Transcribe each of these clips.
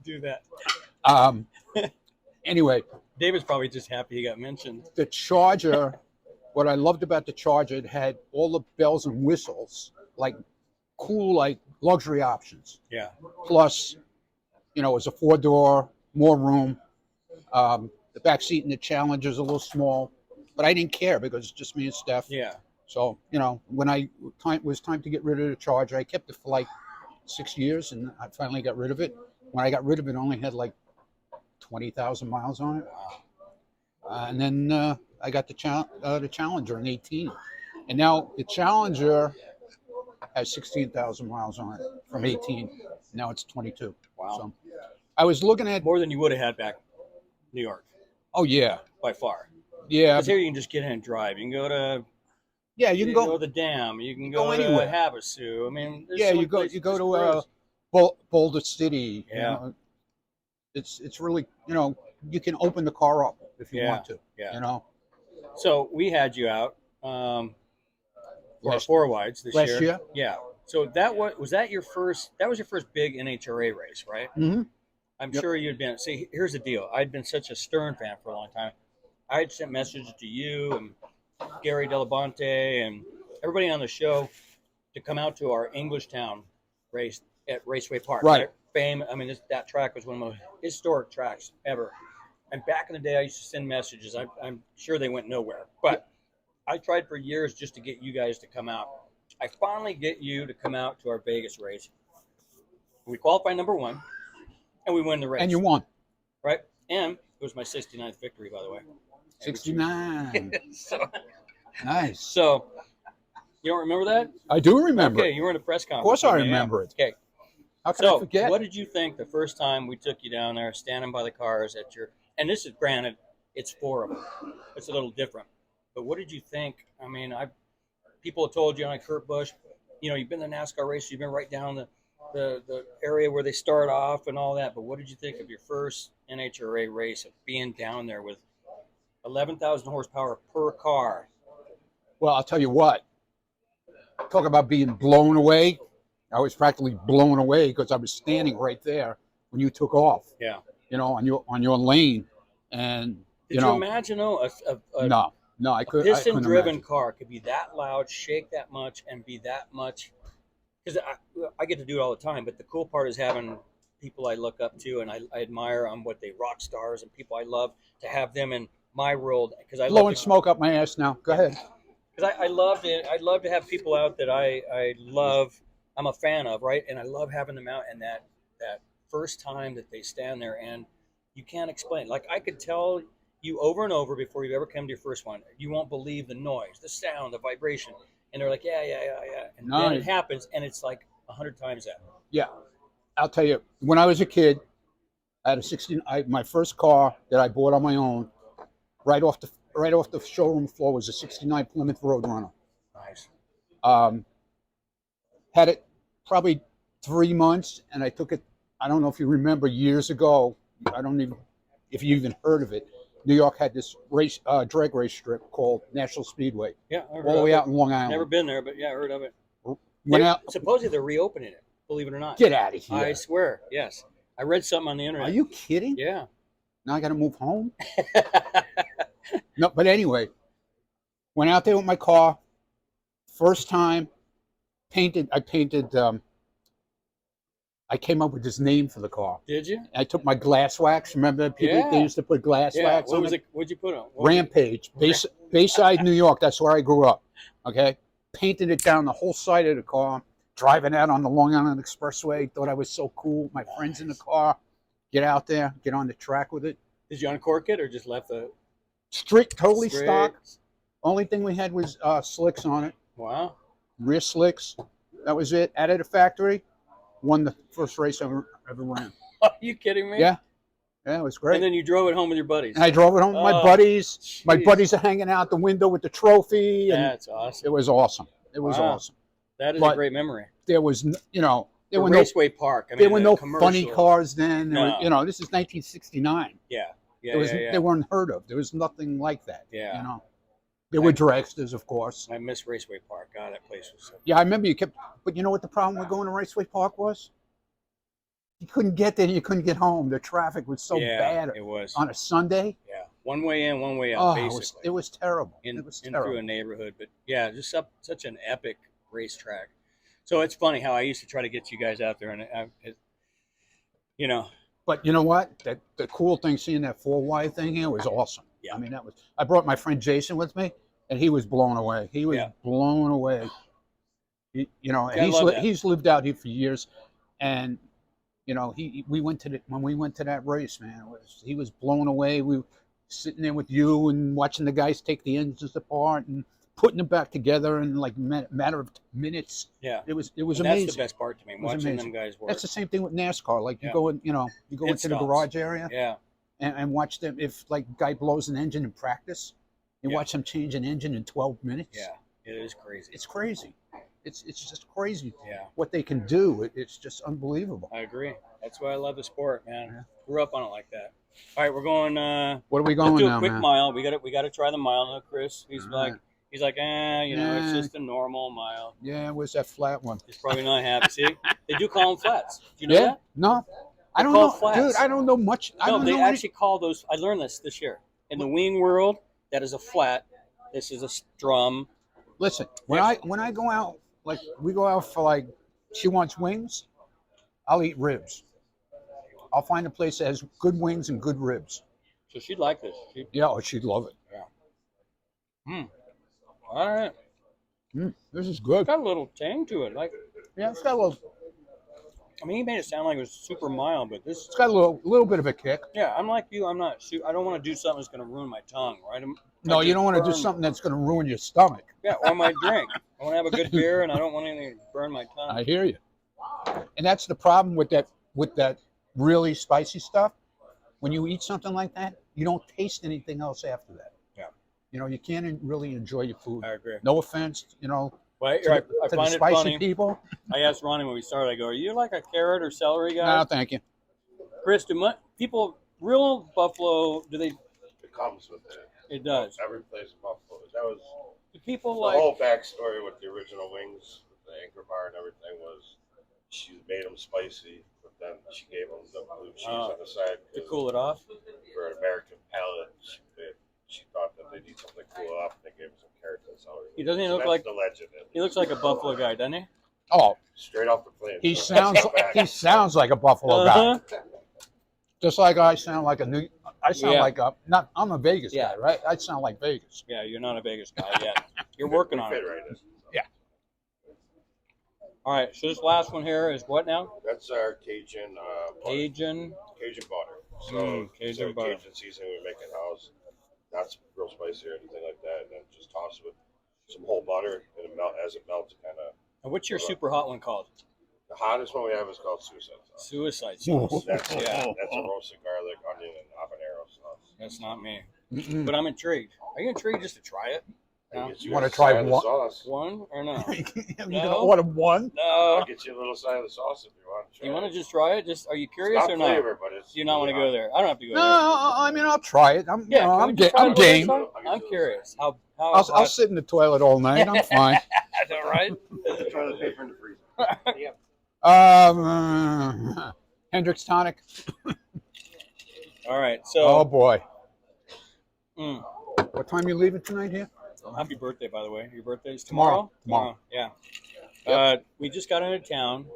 do that. Um, anyway, David's probably just happy he got mentioned. the Charger, what I loved about the Charger, it had all the bells and whistles, like cool, like luxury options. Yeah. Plus, it was a 4-door, more room. The back seat in the Challenger is a little small, but I didn't care because it's just me and Steph. Yeah. So, when it was time to get rid of the Charger, I kept it for like 6 years, and I finally got rid of it. When I got rid of it, it only had like 20,000 miles on it. And then I got the Challenger in 18. And now the Challenger has 16,000 miles on it from 18. Now it's 22. Wow. So I was looking at... More than you would have had back in New York. Oh, yeah. By far. Yeah. Because here you can just get in and drive. You can go to... Yeah, you can go to the dam. You can go anywhere. To Havasu. I mean, yeah, you go to Boulder City. Yeah. It's really, you can open the car up if you want to. Yeah. So we had you out for our 4-wides this year. Last year. Yeah. So was that your first big NHRA race, right? Mm-hmm. I'm sure you'd been. See, here's the deal. I'd been such a Stern fan for a long time. I had sent messages to you and Gary Delabonte and everybody on the show to come out to our Englishtown race at Raceway Park. Right. I mean, that track was one of the most historic tracks ever. And back in the day, I used to send messages. I'm sure they went nowhere. But I tried for years just to get you guys to come out. I finally get you to come out to our Vegas race. We qualified number 1, and we win the race. And you won. Right? And it was my 69th victory, by the way. 69. Nice. So, you don't remember that? I do remember. Okay, you were in a press conference. Of course I remember it. Okay. How can I forget? What did you think the first time we took you down there, standing by the cars at your... And this is, granted, it's 4 of them. It's a little different. But what did you think? I mean, people have told you, like Kurt Busch, you've been to NASCAR race, you've been right down the area where they start off and all that. But what did you think of your first NHRA race, of being down there with 11,000 horsepower per car? Well, I'll tell you what. Talk about being blown away. I was practically blown away because I was standing right there when you took off. Yeah. On your lane, and did you imagine no, I couldn't. Piston-driven car could be that loud, shake that much, and be that much. Because I get to do it all the time, but the cool part is having people I look up to and I admire on what they rock stars and people I love to have them in my world. Because I blowing smoke up my ass now. Go ahead. Because I love it. I'd love to have people out that I love. I'm a fan of, right? And I love having them out, and that first time that they stand there, and you can't explain. Like, I could tell you over and over before you ever come to your first one, you won't believe the noise, the sound, the vibration. And they're like, yeah. And then it happens, and it's like 100 times that. Yeah. I'll tell you, when I was a kid, I had my first car that I bought on my own, right off the showroom floor, was a 69 Plymouth Roadrunner. Nice. Had it probably 3 months, and I took it, I don't know if you remember, years ago, I don't even, if you even heard of it, New York had this drag race strip called National Speedway. Yeah, all the way out in Long Island. Never been there, but yeah, I heard of it. Supposedly they're reopening it, believe it or not. Get out of here. I swear, yes. I read something on the internet. Are you kidding? Yeah. Now I got to move home? No, but anyway, went out there with my car, first time, I came up with this name for the car. Did you? I took my glass wax. Remember, they used to put glass wax on it? What'd you put on? Rampage. Bayside, New York. That's where I grew up. Okay? Painted it down the whole side of the car. Driving out on the Long Island Expressway. Thought I was so cool. My friends in the car. Get out there. Get on the track with it. Did you uncork it or just left the... Totally stock. Only thing we had was slicks on it. Wow. Rear slicks. That was it. Out of the factory. Won the first race I ever ran. Are you kidding me? Yeah. Yeah, it was great. And then you drove it home with your buddies. And I drove it home with my buddies. Geez. My buddies are hanging out the window with the trophy. And that's awesome. It was awesome. It was awesome. That is a great memory. There was, there were Raceway Park. There were no funny cars then. No. This is 1969. Yeah. They weren't heard of. There was nothing like that. Yeah. There were dragsters, of course. I miss Raceway Park. God, that place was so... Yeah, I remember you kept... But you know what the problem with going to Raceway Park was? You couldn't get there. You couldn't get home. The traffic was so Yeah, bad it was. on a Sunday. Yeah, one way in, one way out, Oh, basically. it was terrible. In It was in through terrible. a neighborhood. But yeah, just such an epic racetrack. So it's funny how I used to try to get you guys out there, and you know, But you know what? The cool thing seeing that four wide thing here was awesome. Yeah. I mean, that was. I brought my friend Jason with me, and he was blown away. He was Yeah. blown away. You know, Yeah, I and love that. he's lived out here for years, and you know, we went to when we went to that race, man. He was blown away. We were sitting there with you and watching the guys take the engines apart and putting them back together in like matter of minutes. Yeah, It was and amazing. that's the best part to me, was watching amazing. them guys work. That's the same thing with NASCAR. Like you Yeah. go in, you know, you go Pit into the stops. garage area Yeah, and watch them. If like guy blows an engine in practice, you Yeah. watch them change an engine in 12 minutes. yeah, it is crazy. It's crazy. It's just crazy Yeah, what they can do. It's just unbelievable. I agree. That's why I love the sport, man. Yeah. Grew up on it like that. All right, we're going. What are we Let's going do a now, quick man? mile. We got to try the mile. Now, Chris, he's All like, right. you know, it's Yeah. just a normal mile. Yeah, where's that flat one? He's probably not happy. See, they do call them flats. Do you know Yeah, that? no, I They're don't know, called flats. dude. I don't know much. I No, don't they know any- actually call those. I learned this year. In the wing world, that is a flat. This is a drum. Listen, when I go out, like we go out for like, she wants wings, I'll eat ribs. I'll find a place that has good wings and good ribs. So she'd like this. Yeah, oh, she'd love it. All right. This is good. It's got a little tang to it. Like, Yeah, it's got a little. I mean, he made it sound like it was super mild, but this. It's got a little bit of a kick. Yeah, I'm like you. I'm not. I don't want to do something that's going to ruin my tongue, right? No, you don't want to do something that's going to ruin your stomach. Yeah, or my drink. I want to have a good beer, and I don't want anything to burn my tongue. I hear you. And that's the problem with that really spicy stuff. When you eat something like that, you don't taste anything else after that. Yeah. You know, you can't really enjoy your food. I agree. No offense, you know, Well, to I the find it spicy funny. people. I asked Ronnie when we started. I go, "Are you like a carrot or celery guy?" No, thank you. Chris, people real buffalo? Do they? It comes with it. It does. Every place in Buffalo. That was Do people the like? whole backstory with the original wings, with the anchor bar and everything was she made them spicy, but then she gave them the blue cheese on the side. To cool it off? For an American palate, she thought that they need something to cool it off, and they gave them some carrots and celery. He doesn't look That's like the legend. he looks like a buffalo guy, doesn't he? Oh, Straight off the plane. he So sounds back. he sounds like a Buffalo guy. Uh-huh. Just like I sound like I sound Yeah. like I'm a Vegas Yeah. guy, right? I sound like Vegas. Yeah, you're not a Vegas guy yet. You're working on Fit it. right in. All right, so this last one here is what now? That's our Cajun butter. Cajun. Cajun butter. So Cajun butter. Cajun seasoning we make in house. Not real spicy or anything like that. And then just toss it with some whole butter, and as it melts, kind of. And what's your super hot one called? The hottest one we have is called suicide sauce. Suicide sauce. That's Yeah. that's a roasted garlic, onion, and habanero sauce. That's not me. Mm-mm. But I'm intrigued. Are you intrigued just to try it? No. Get You wanna a try side of the one? sauce. One or no? You're gonna No. order one? No. I'll get you a little side of the sauce if you want. You want to just try it? Just are you It's curious not or not? flavor, but it's. Do you not want to go there? I don't have to go No, there. I mean I'll try it. I'm Yeah, can we just try I'm it one game. time? I'm curious. How I'll hot- sit in the toilet all night. I'm fine. That's all right. Try the paper in the freezer. Hendrix tonic. All right. Oh So, boy. mm, What time you leaving tonight here? happy birthday, by the way. Your birthday's Tomorrow. tomorrow. Yeah. Yep. We just got into town.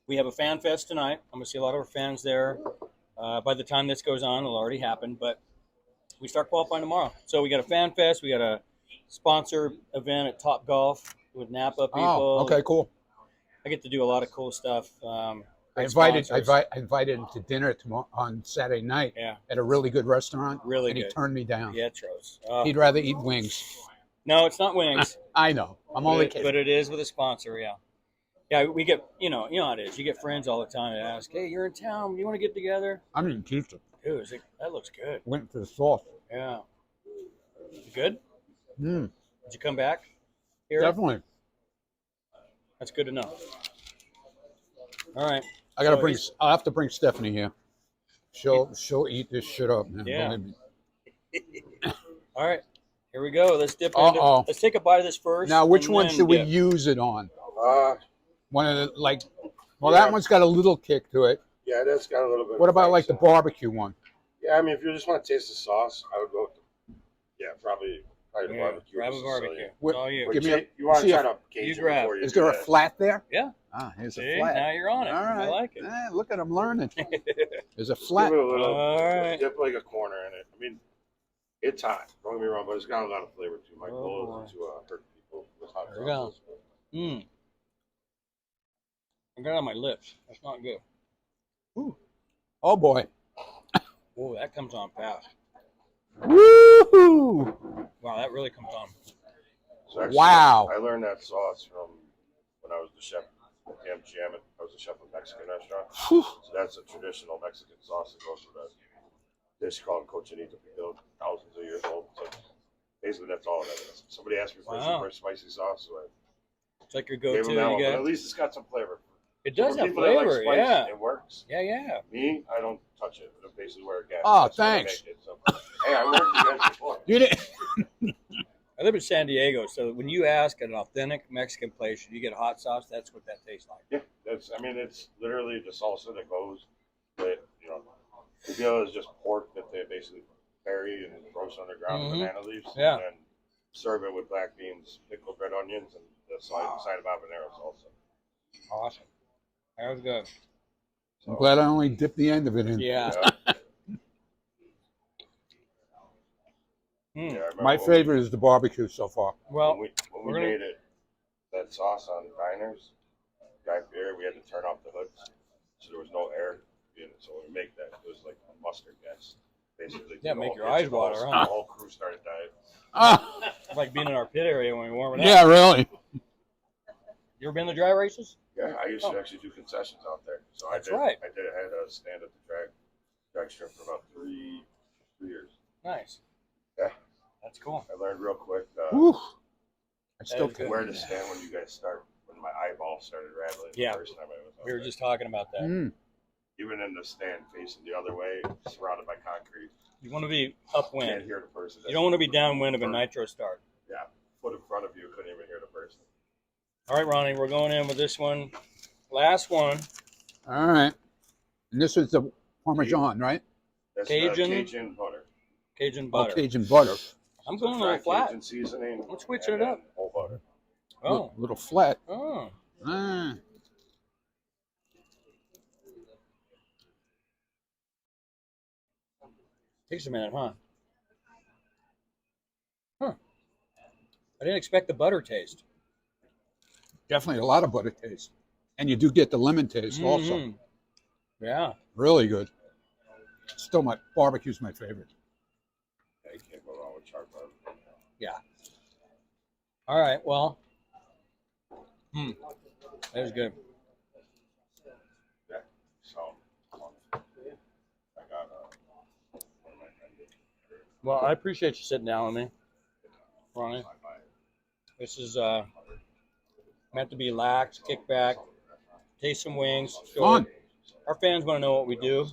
We have a fan fest tonight. I'm gonna see a lot of our fans there. By the time this goes on, it'll already happen. But we start qualifying tomorrow. So we got a fan fest. We got a sponsor event at Top Golf with Napa people. Oh, okay, cool. I get to do a lot of cool stuff. I great invited sponsors. I invited him to dinner tomorrow on Saturday night Yeah, at a really good restaurant. Really and he good. turned me down. Pietros. He'd rather eat wings. No, it's not wings. I know. I'm only but kidding. it is with a sponsor. Yeah, yeah. We get you know how it is. You get friends all the time that ask, "Hey, you're in town. You want to get together?" I'm eating pizza. Dude, that looks good. Went for the sauce. Yeah. Good. Mm, Did you come back here? definitely. That's good to know. All right. I gotta So bring. he's- I'll have to bring Stephanie here. She'll eat this shit up, man. Yeah. Believe me. All right. Here we go. Let's dip into. Uh-oh. Let's take a bite of this first. Now, which and one then should we dip. use it on? Uh, One of the like. Well, that one's got a little kick to it. Yeah, that's got a little bit. What of about like the so. barbecue one? Yeah, I mean, if you just want to taste the sauce, I would go with probably the barbecue. Grab a just barbecue. Sicilian. It's all you. But Give me you want see to try if- to gauge you it grab. before you Is do there a that. flat there? Yeah. Ah, here's See, a flat. now you're on it. All right. I like it. Look at, I'm learning. There's a Just flat. give it a little, All right. dip like a corner in it. I mean, it's hot. Don't get me wrong, but it's got a lot of flavor too. My Oh, goal boy. isn't to hurt people with hot There we go. sauces. Mmm. I got it on my lips. That's not good. Oh boy. Oh, that comes on fast. Woo! Wow, that really comes on. So actually, Wow. I learned that sauce from when I was the chef at MGM. I was the chef of a Mexican restaurant. Whew. So that's a traditional Mexican sauce that goes with a dish called cochinita pibil, thousands of years old. So basically, that's all that is. Somebody asked me for a Wow. super spicy sauce, so I It's like your gave go-to. them that one. You But got. at least it's got some flavor. It does For have people that like flavor. spice, Yeah. it works. Yeah, yeah. Me, I don't touch it. It's basically where it gets. Oh, That's what I thanks. make it. So, hey, I worked with you guys before. You did. I live in San Diego, so when you ask an authentic Mexican place, you get hot sauce. That's what that tastes like. Yeah, that's. I mean, it's literally the salsa that goes with the deal is just pork that they basically bury and roast underground with banana leaves, Yeah. and then serve it with black beans, pickled red onions, and the side of habanero salsa. Awesome. That was good. I'm glad I only dipped the end of it in. Yeah. Yeah. Mm. Yeah, I remember My when favorite is the barbecue so far. Well, when we we're gonna- made it, that sauce on diners, Guy Fieri, we had to turn off the hoods, so there was no air in it. So when we make that, it was like a mustard gas, basically. Yeah, The make whole- your eyes water, The huh? whole crew started dying. Ah, it's like being in our pit area when we warm it up. yeah, really. You ever been to dry races? Yeah, I used to actually do concessions out there. So That's I did. right. I had a stand at the drag strip for about three years. Nice. Yeah. That's cool. I learned real quick Whew. I still is good. where to stand when you guys start. When my eyeball started rattling Yeah. the first time I was out We were there. just talking about that. Mm. Even in the stand facing the other way, surrounded by concrete, You want to be can't upwind. hear the person. You don't want to be downwind of a nitro start. Foot in front of you, couldn't even hear the person. All right, Ronnie, we're going in with this one. Last one. All right. And this is the Parmesan, right? That's Cajun? Cajun butter. Cajun Oh, butter. Cajun butter. I'm So going a little fried flat. Cajun seasoning. I'm switching and it up. then Whole butter. Oh. Little flat. Oh. Ah. Takes a minute, huh? Huh. I didn't expect the butter taste. Definitely a lot of butter taste. And you do get the lemon taste also. Mhm. Yeah. Really good. Still, my barbecue's my favorite. Yeah, you can't go wrong with charred butter. All right. Well. That was good. Yeah. So I got one of my friends. Well, I appreciate you sitting down with me, Ronnie. This is meant to be lax, kick back, taste some wings. So Fun. our fans want to know what we do.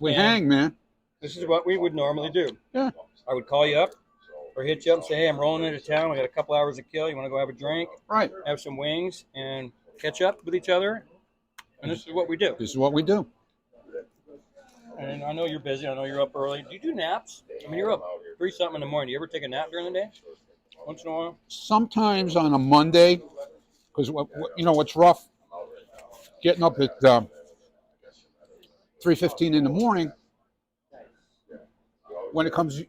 We And hang, man. This is what we would normally do. Yeah. I would call you up or hit you up and say, hey, I'm rolling into town. We got a couple hours to kill. You want to go have a drink, Right. have some wings, and catch up with each other? And this is what we do. This is what we do. And I know you're busy. I know you're up early. Do you do naps? I mean, you're up 3-something in the morning. Do you ever take a nap during the day? Once in a while? Sometimes on a Monday, because you know what's rough, getting up at 3:15 in the morning. When it comes,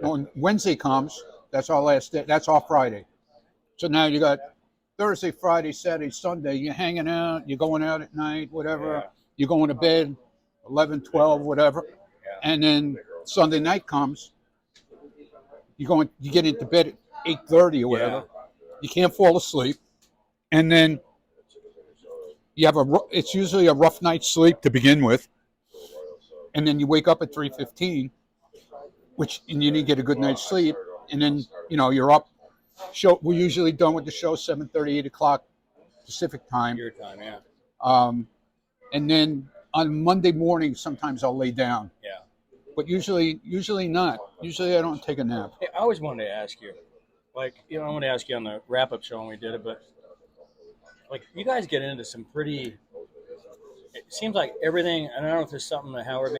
when Wednesday comes, that's our last day. That's our Friday. So now you got Thursday, Friday, Saturday, Sunday. You're hanging out. You're going out at night, whatever. Yeah. You're going to bed, 11, 12, whatever. Yeah. And then Sunday night comes. You get into bed at 8:30 or whatever. Yeah. You can't fall asleep, and then you have it's usually a rough night's sleep to begin with, and then you wake up at 3:15, and you didn't get a good night's sleep, and then you're up. We're usually done with the show 7:30, 8 o'clock Pacific time. Your time, yeah. And then on Monday morning, sometimes I'll lay down. Yeah. But usually not. Usually I don't take a nap. Hey, I always wanted to ask you, I want to ask you on the wrap-up show when we did it, but, you guys get into some pretty it seems like everything. And I don't know if there's something that Howard